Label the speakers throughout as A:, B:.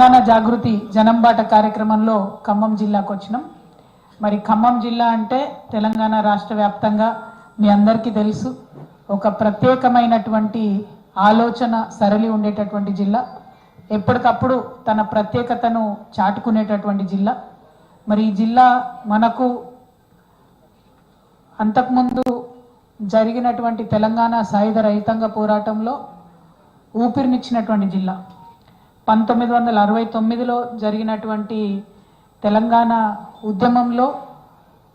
A: తెలంగాణ జాగృతి జనంబాట కార్యక్రమంలో ఖమ్మం జిల్లాకు వచ్చినాం. మరి ఖమ్మం జిల్లా అంటే తెలంగాణ రాష్ట్ర వ్యాప్తంగా మీ అందరికీ తెలుసు, ఒక ప్రత్యేకమైనటువంటి ఆలోచన సరళి ఉండేటటువంటి జిల్లా, ఎప్పటికప్పుడు తన ప్రత్యేకతను చాటుకునేటటువంటి జిల్లా. మరి ఈ జిల్లా మనకు అంతకుముందు జరిగినటువంటి తెలంగాణ సాయుధ రైతాంగ పోరాటంలో ఊపిరినిచ్చినటువంటి జిల్లా. 1969లో జరిగినటువంటి తెలంగాణ ఉద్యమంలో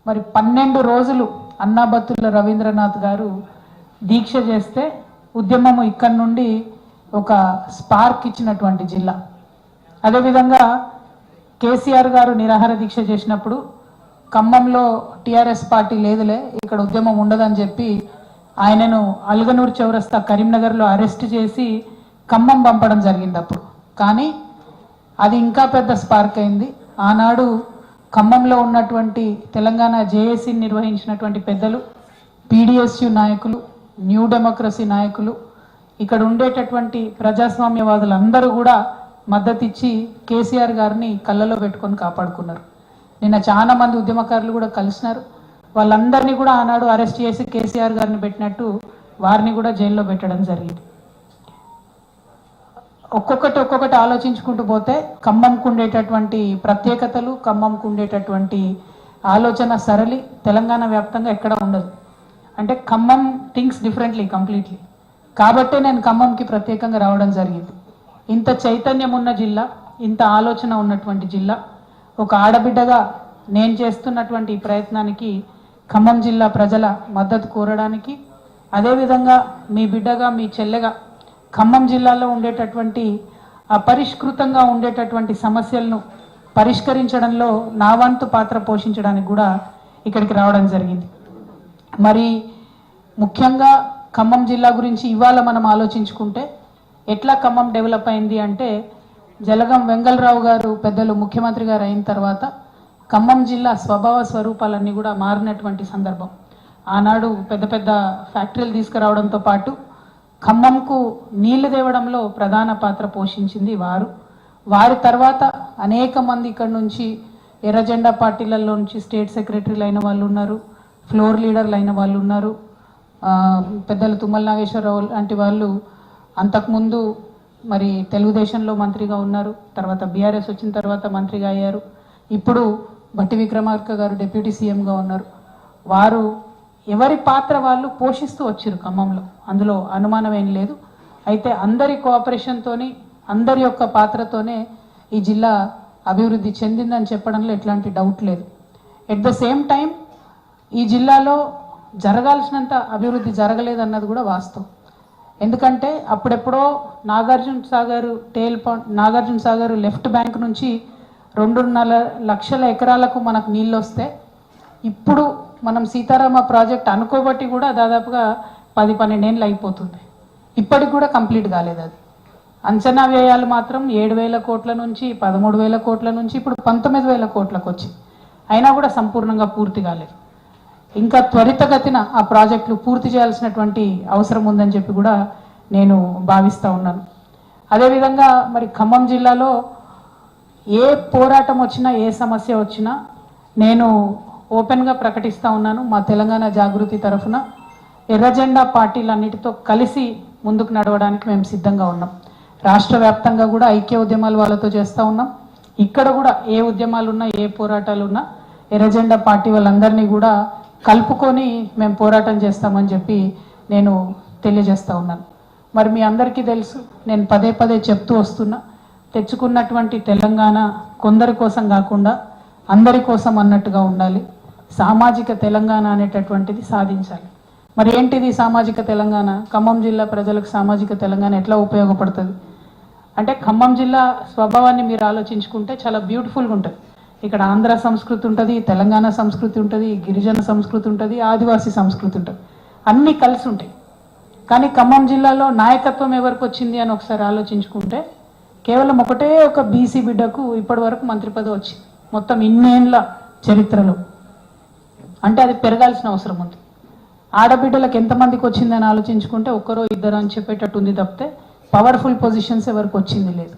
A: మరి 12 రోజులు అన్నాబత్తుల రవీంద్రనాథ్ గారు దీక్ష చేస్తే ఉద్యమము ఇక్కడి నుండి ఒక స్పార్క్ ఇచ్చినటువంటి జిల్లా. అదేవిధంగా కేసీఆర్ గారు నిరాహార దీక్ష చేసినప్పుడు ఖమ్మంలో టీఆర్ఎస్ పార్టీ లేదులే, ఇక్కడ ఉద్యమం ఉండదని చెప్పి ఆయనను అల్గనూర్ చౌరస్తా కరీంనగర్లో అరెస్ట్ చేసి ఖమ్మం పంపడం జరిగింది అప్పుడు. కానీ అది ఇంకా పెద్ద స్పార్క్ అయింది. ఆనాడు ఖమ్మంలో ఉన్నటువంటి తెలంగాణ జేఏసీ నిర్వహించినటువంటి పెద్దలు, పీడిఎస్యు నాయకులు, న్యూ డెమోక్రసీ నాయకులు, ఇక్కడ ఉండేటటువంటి ప్రజాస్వామ్యవాదులందరూ కూడా మద్దతిచ్చి కేసీఆర్ గారిని కళ్ళలో పెట్టుకొని కాపాడుకున్నారు. నిన్న చాలా మంది ఉద్యమకారులు కూడా కలిసినారు. వాళ్ళందరినీ కూడా ఆనాడు అరెస్ట్ చేసి కేసీఆర్ గారిని పెట్టినట్టు వారిని కూడా జైల్లో పెట్టడం జరిగింది. ఒక్కొక్కటి ఆలోచించుకుంటూ పోతే ఖమ్మంకు ఉండేటటువంటి ప్రత్యేకతలు, ఖమ్మంకు ఉండేటటువంటి ఆలోచన సరళి తెలంగాణ వ్యాప్తంగా ఎక్కడ ఉండదు. అంటే ఖమ్మం థింక్స్ డిఫరెంట్లీ కంప్లీట్లీ. కాబట్టే నేను ఖమ్మంకి ప్రత్యేకంగా రావడం జరిగింది. ఇంత చైతన్యం ఉన్న జిల్లా, ఇంత ఆలోచన ఉన్నటువంటి జిల్లా, ఒక ఆడబిడ్డగా నేను చేస్తున్నటువంటి ఈ ప్రయత్నానికి ఖమ్మం జిల్లా ప్రజల మద్దతు కోరడానికి, అదేవిధంగా మీ బిడ్డగా, మీ చెల్లెగా ఖమ్మం జిల్లాలో ఉండేటటువంటి అపరిష్కృతంగా ఉండేటటువంటి సమస్యలను పరిష్కరించడంలో నా వంతు పాత్ర పోషించడానికి కూడా ఇక్కడికి రావడం జరిగింది. మరి ముఖ్యంగా ఖమ్మం జిల్లా గురించి ఇవాళ మనం ఆలోచించుకుంటే ఎట్లా ఖమ్మం డెవలప్ అయింది అంటే, జలగం వెంగళరావు గారు పెద్దలు ముఖ్యమంత్రి గారు అయిన తర్వాత ఖమ్మం జిల్లా స్వభావ స్వరూపాలన్నీ కూడా మారినటువంటి సందర్భం. ఆనాడు పెద్ద పెద్ద ఫ్యాక్టరీలు తీసుకురావడంతో పాటు ఖమ్మంకు నీళ్లు తేవడంలో ప్రధాన పాత్ర పోషించింది వారు. వారి తర్వాత అనేక మంది ఇక్కడ నుంచి ఎర్రజెండా పార్టీలలో నుంచి స్టేట్ సెక్రటరీలు అయిన వాళ్ళు ఉన్నారు, ఫ్లోర్ లీడర్లు అయిన వాళ్ళు ఉన్నారు. పెద్దలు తుమ్మల నాగేశ్వరరావు లాంటి వాళ్ళు అంతకుముందు మరి తెలుగుదేశంలో మంత్రిగా ఉన్నారు, తర్వాత బీఆర్ఎస్ వచ్చిన తర్వాత మంత్రిగా అయ్యారు. ఇప్పుడు బట్టి విక్రమార్క గారు డిప్యూటీ సీఎంగా ఉన్నారు. వారు ఎవరి పాత్ర వాళ్ళు పోషిస్తూ వచ్చారు ఖమ్మంలో, అందులో అనుమానం ఏం లేదు. అయితే అందరి కోఆపరేషన్తోని, అందరి యొక్క పాత్రతోనే ఈ జిల్లా అభివృద్ధి చెందిందని చెప్పడంలో ఎట్లాంటి డౌట్ లేదు. ఎట్ ద సేమ్ టైం ఈ జిల్లాలో జరగాల్సినంత అభివృద్ధి జరగలేదన్నది కూడా వాస్తవం. ఎందుకంటే అప్పుడెప్పుడో నాగార్జున సాగర్ లెఫ్ట్ బ్యాంక్ నుంచి 2.5 లక్షల ఎకరాలకు మనకు నీళ్ళు వస్తే, ఇప్పుడు మనం సీతారామ ప్రాజెక్ట్ అనుకోబట్టి కూడా దాదాపుగా 10-12 ఏళ్ళు అయిపోతుంది. ఇప్పటికి కూడా కంప్లీట్ కాలేదు. అది అంచనా వ్యయాలు మాత్రం 7,000 కోట్ల నుంచి 13,000 కోట్ల నుంచి ఇప్పుడు 19,000 కోట్లకు వచ్చి, అయినా కూడా సంపూర్ణంగా పూర్తి కాలేదు. ఇంకా త్వరితగతిన ఆ ప్రాజెక్టులు పూర్తి చేయాల్సినటువంటి అవసరం ఉందని చెప్పి కూడా నేను భావిస్తూ ఉన్నాను. అదేవిధంగా మరి ఖమ్మం జిల్లాలో ఏ పోరాటం వచ్చినా, ఏ సమస్య వచ్చినా నేను ఓపెన్గా ప్రకటిస్తూ ఉన్నాను. మా తెలంగాణ జాగృతి తరఫున ఎర్రజెండా పార్టీలన్నిటితో కలిసి ముందుకు నడవడానికి మేము సిద్ధంగా ఉన్నాం. రాష్ట్ర వ్యాప్తంగా కూడా ఐక్య ఉద్యమాలు వాళ్ళతో చేస్తూ ఉన్నాం. ఇక్కడ కూడా ఏ ఉద్యమాలు ఉన్నా, ఏ పోరాటాలు ఉన్నా ఎర్రజెండా పార్టీ వాళ్ళందరినీ కూడా కలుపుకొని మేము పోరాటం చేస్తామని చెప్పి నేను తెలియజేస్తూ ఉన్నాను. మరి మీ అందరికీ తెలుసు, నేను పదే పదే చెప్తూ వస్తున్నా, తెచ్చుకున్నటువంటి తెలంగాణ కొందరి కోసం కాకుండా అందరి కోసం అన్నట్టుగా ఉండాలి. సామాజిక తెలంగాణ అనేటటువంటిది సాధించాలి. మరి ఏంటిది సామాజిక తెలంగాణ? ఖమ్మం జిల్లా ప్రజలకు సామాజిక తెలంగాణ ఎట్లా ఉపయోగపడుతుంది అంటే, ఖమ్మం జిల్లా స్వభావాన్ని మీరు ఆలోచించుకుంటే చాలా బ్యూటిఫుల్గా ఉంటుంది. ఇక్కడ ఆంధ్ర సంస్కృతి ఉంటుంది, తెలంగాణ సంస్కృతి ఉంటుంది, గిరిజన సంస్కృతి ఉంటుంది, ఆదివాసీ సంస్కృతి ఉంటుంది, అన్నీ కలిసి ఉంటాయి. కానీ ఖమ్మం జిల్లాలో నాయకత్వం ఎవరికి వచ్చింది అని ఒకసారి ఆలోచించుకుంటే, కేవలం ఒక బీసీ బిడ్డకు ఇప్పటి వరకు మంత్రి పదవి వచ్చింది మొత్తం ఇన్నేళ్ల చరిత్రలో. అంటే అది పెరగాల్సిన అవసరం ఉంది. ఆడబిడ్డలకు ఎంతమందికి వచ్చిందని ఆలోచించుకుంటే ఒక్కరో ఇద్దరు అని చెప్పేటట్టు ఉంది తప్పితే పవర్ఫుల్ పొజిషన్స్ ఎవరికి వచ్చింది లేదు.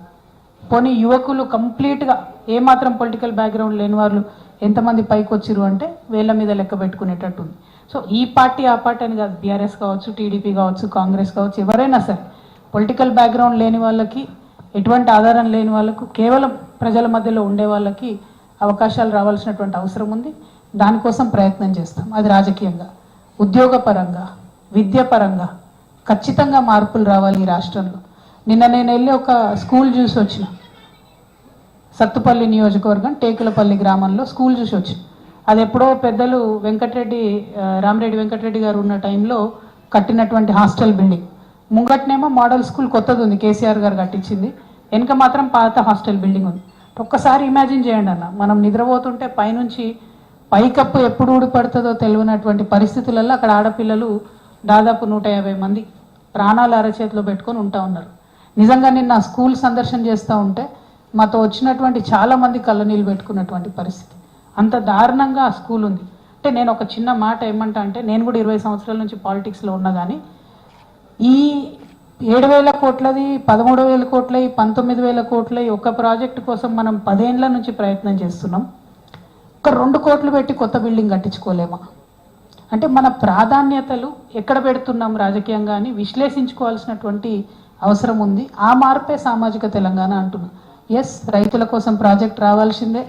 A: పోనీ యువకులు కంప్లీట్గా ఏమాత్రం పొలిటికల్ బ్యాక్గ్రౌండ్ లేని వాళ్ళు ఎంతమంది పైకి వచ్చిరు అంటే వేళ్ళ మీద లెక్క పెట్టుకునేటట్టు ఉంది. సో ఈ పార్టీ ఆ పార్టీ అని కాదు, బీఆర్ఎస్ కావచ్చు, టీడీపీ కావచ్చు, కాంగ్రెస్ కావచ్చు, ఎవరైనా సరే పొలిటికల్ బ్యాక్గ్రౌండ్ లేని వాళ్ళకి, ఎటువంటి ఆధారం లేని వాళ్ళకు, కేవలం ప్రజల మధ్యలో ఉండే వాళ్ళకి అవకాశాలు రావాల్సినటువంటి అవసరం ఉంది. దానికోసం ప్రయత్నం చేస్తాం. అది రాజకీయంగా, ఉద్యోగపరంగా, విద్యాపరంగా ఖచ్చితంగా మార్పులు రావాలి ఈ రాష్ట్రంలో. నిన్న నేను వెళ్ళి ఒక స్కూల్ చూసి వచ్చిన, సత్తుపల్లి నియోజకవర్గం టేకులపల్లి గ్రామంలో స్కూల్ చూసి వచ్చిన. అది ఎప్పుడో పెద్దలు రామిరెడ్డి వెంకటరెడ్డి గారు ఉన్న టైంలో కట్టినటువంటి హాస్టల్ బిల్డింగ్. ముంగట్నేమో మోడల్ స్కూల్ కొత్తది ఉంది, కేసీఆర్ గారు కట్టించింది. వెనక మాత్రం పాత హాస్టల్ బిల్డింగ్ ఉంది. ఒక్కసారి ఇమాజిన్ చేయండి అన్న, మనం నిద్రపోతుంటే పైనుంచి పైకప్పు ఎప్పుడు ఊడిపడుతుందో తెలియనటువంటి పరిస్థితులలో అక్కడ ఆడపిల్లలు దాదాపు 150 మంది ప్రాణాలు అరచేతిలో పెట్టుకొని ఉంటా ఉన్నారు. నిజంగా నిన్న స్కూల్ సందర్శన చేస్తూ ఉంటే మాతో వచ్చినటువంటి చాలామంది కళ్ళ నీళ్ళు పెట్టుకున్నటువంటి పరిస్థితి. అంత దారుణంగా ఆ స్కూల్ ఉంది. అంటే నేను ఒక చిన్న మాట ఏమంటా అంటే, నేను కూడా 20 సంవత్సరాల నుంచి పాలిటిక్స్లో ఉన్నా కానీ ఈ 7,000 కోట్లది, 13,000 కోట్లది, 19,000 కోట్లది ఒక ప్రాజెక్టు కోసం మనం 10 ఏళ్ల నుంచి ప్రయత్నం చేస్తున్నాం. ఒక 2 కోట్లు పెట్టి కొత్త బిల్డింగ్ కట్టించుకోలేమా? అంటే మన ప్రాధాన్యతలు ఎక్కడ పెడుతున్నాం రాజకీయంగా అని విశ్లేషించుకోవాల్సినటువంటి అవసరం ఉంది. ఆ మార్పే సామాజిక తెలంగాణ అంటున్నాం. ఎస్, రైతుల కోసం ప్రాజెక్ట్ రావాల్సిందే,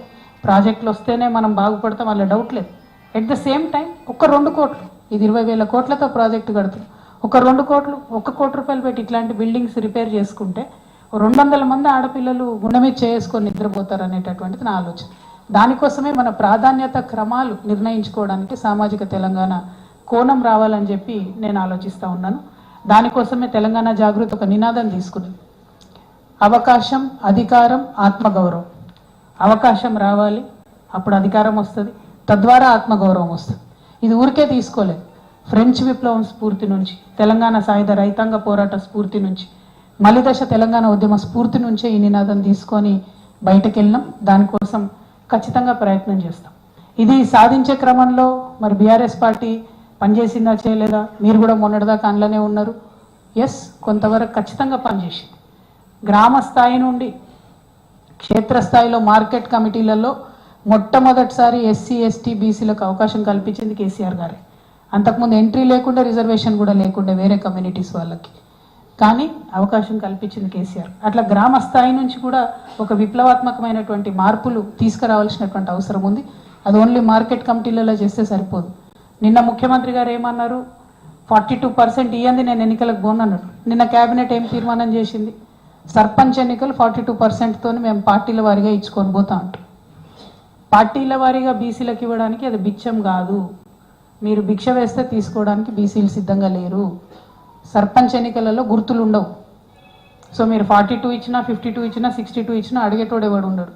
A: ప్రాజెక్టులు వస్తేనే మనం బాగుపడతాం, వాళ్ళ డౌట్ లేదు. ఎట్ ద సేమ్ టైం ఒక 2 కోట్లు, ఇది 20,000 కోట్లతో ప్రాజెక్టు కడుతున్నాం, ఒక 2 కోట్లు, 1 కోటి రూపాయలు పెట్టి ఇట్లాంటి బిల్డింగ్స్ రిపేర్ చేసుకుంటే 200 మంది ఆడపిల్లలు గుండె మీద చేసుకొని నిద్రపోతారు అనేటటువంటిది నా ఆలోచన. దానికోసమే మన ప్రాధాన్యత క్రమాలు నిర్ణయించుకోవడానికి సామాజిక తెలంగాణ కోణం రావాలని చెప్పి నేను ఆలోచిస్తూ ఉన్నాను. దానికోసమే తెలంగాణ జాగృతి ఒక నినాదం తీసుకుంది. అవకాశం, అధికారం, ఆత్మగౌరవం. అవకాశం రావాలి, అప్పుడు అధికారం వస్తుంది, తద్వారా ఆత్మగౌరవం వస్తుంది. ఇది ఊరికే తీసుకోలేదు. ఫ్రెంచ్ విప్లవం స్ఫూర్తి నుంచి, తెలంగాణ సాయుధ రైతాంగ పోరాట స్ఫూర్తి నుంచి, మలిదశ తెలంగాణ ఉద్యమ స్ఫూర్తి నుంచే ఈ నినాదం తీసుకొని బయటకు వెళ్ళినాం. దానికోసం ఖచ్చితంగా ప్రయత్నం చేస్తాం. ఇది సాధించే క్రమంలో మరి బీఆర్ఎస్ పార్టీ పనిచేసిందా చేయలేదా? మీరు కూడా మొన్నటిదాకా అందులోనే ఉన్నారు. ఎస్, కొంతవరకు ఖచ్చితంగా పనిచేసింది. గ్రామ స్థాయి నుండి క్షేత్రస్థాయిలో మార్కెట్ కమిటీలలో మొట్టమొదటిసారి ఎస్సీ, ఎస్టీ, బీసీలకు అవకాశం కల్పించింది కేసీఆర్ గారే. అంతకుముందు ఎంట్రీ లేకుండా, రిజర్వేషన్ కూడా లేకుండా వేరే కమ్యూనిటీస్ వాళ్ళకి, కానీ అవకాశం కల్పించింది కేసీఆర్. అట్లా గ్రామ స్థాయి నుంచి కూడా ఒక విప్లవాత్మకమైనటువంటి మార్పులు తీసుకురావాల్సినటువంటి అవసరం ఉంది. అది ఓన్లీ మార్కెట్ కమిటీలలో చేస్తే సరిపోదు. నిన్న ముఖ్యమంత్రి గారు ఏమన్నారు? 42% ఇయ్యంది, నేను ఎన్నికలకు పోనన్నాడు. నిన్న కేబినెట్ ఏం తీర్మానం చేసింది? సర్పంచ్ ఎన్నికలు 42%తో మేము పార్టీల వారీగా ఇచ్చుకొని పోతా అంటారు. పార్టీల వారీగా బీసీలకు ఇవ్వడానికి అది బిచ్చం కాదు. మీరు భిక్ష వేస్తే తీసుకోవడానికి బీసీలు సిద్ధంగా లేరు. సర్పంచ్ ఎన్నికలలో గుర్తులు ఉండవు. సో మీరు 42 ఇచ్చినా, 52 ఇచ్చినా, 62 ఇచ్చినా అడిగేటోడు ఎవడు ఉండడు.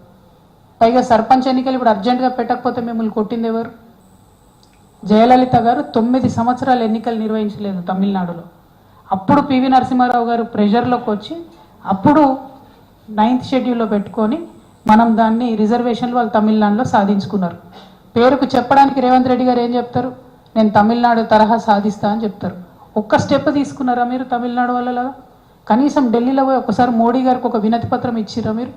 A: పైగా సర్పంచ్ ఎన్నికలు ఇప్పుడు అర్జెంటుగా పెట్టకపోతే మిమ్మల్ని కొట్టింది ఎవరు? జయలలిత గారు 9 సంవత్సరాలు ఎన్నికలు నిర్వహించలేదు తమిళనాడులో. అప్పుడు పివి నరసింహారావు గారు ప్రెషర్లోకి వచ్చి అప్పుడు 9th షెడ్యూల్లో పెట్టుకొని మనం దాన్ని రిజర్వేషన్లు వాళ్ళు తమిళనాడులో సాధించుకున్నారు. పేరుకు చెప్పడానికి రేవంత్ రెడ్డి గారు ఏం చెప్తారు? నేను తమిళనాడు తరహా సాధిస్తా అని చెప్తారు. ఒక్క స్టెప్ తీసుకున్నారా మీరు తమిళనాడు వాళ్ళలాగా? కనీసం ఢిల్లీలో పోయి ఒకసారి మోడీ గారికి ఒక వినతి పత్రం ఇచ్చిరా మీరు?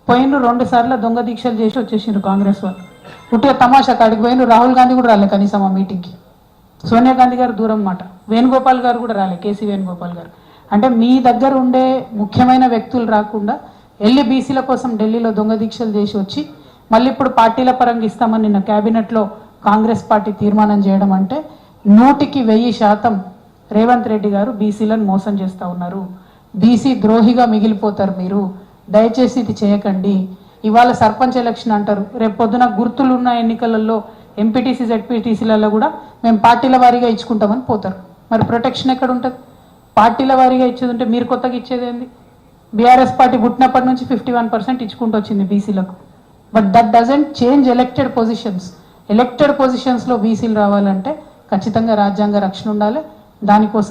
A: పోయినరు 2 సార్లు దొంగ దీక్షలు చేసి వచ్చేసిండ్రు కాంగ్రెస్ వాళ్ళు. ఉట్టిగా తమాషా కాడికి పోయినరు. రాహుల్ గాంధీ కూడా రాలే కనీసం ఆ మీటింగ్కి. సోనియా గాంధీ గారు దూరం మాట, వేణుగోపాల్ గారు కూడా రాలే, కేసీ వేణుగోపాల్ గారు. అంటే మీ దగ్గర ఉండే ముఖ్యమైన వ్యక్తులు రాకుండా వెళ్ళి బీసీల కోసం ఢిల్లీలో దొంగ దీక్షలు చేసి వచ్చి మళ్ళీ ఇప్పుడు పార్టీల పరంగా ఇస్తామని నిన్న క్యాబినెట్లో కాంగ్రెస్ పార్టీ తీర్మానం చేయడం అంటే 100కి 1000% రేవంత్ రెడ్డి గారు బీసీలను మోసం చేస్తూ ఉన్నారు. బీసీ ద్రోహిగా మిగిలిపోతారు మీరు. దయచేసి ఇది చేయకండి. ఇవాళ సర్పంచ్ ఎలక్షన్ అంటారు, రేపు పొద్దున గుర్తులున్న ఎన్నికలలో ఎంపీటీసీ, జెడ్పీటీసీలలో కూడా మేము పార్టీల వారీగా ఇచ్చుకుంటామని పోతారు. మరి ప్రొటెక్షన్ ఎక్కడ ఉంటుంది? పార్టీల వారీగా ఇచ్చేది ఉంటే మీరు కొత్తగా ఇచ్చేది ఏంది? బీఆర్ఎస్ పార్టీ పుట్టినప్పటి నుంచి 51% ఇచ్చుకుంటూ వచ్చింది బీసీలకు. But that doesn't change elected positions. Elected పొజిషన్స్లో బీసీలు రావాలంటే ఖచ్చితంగా రాజ్యాంగ రక్షణ ఉండాలి. దానికోసం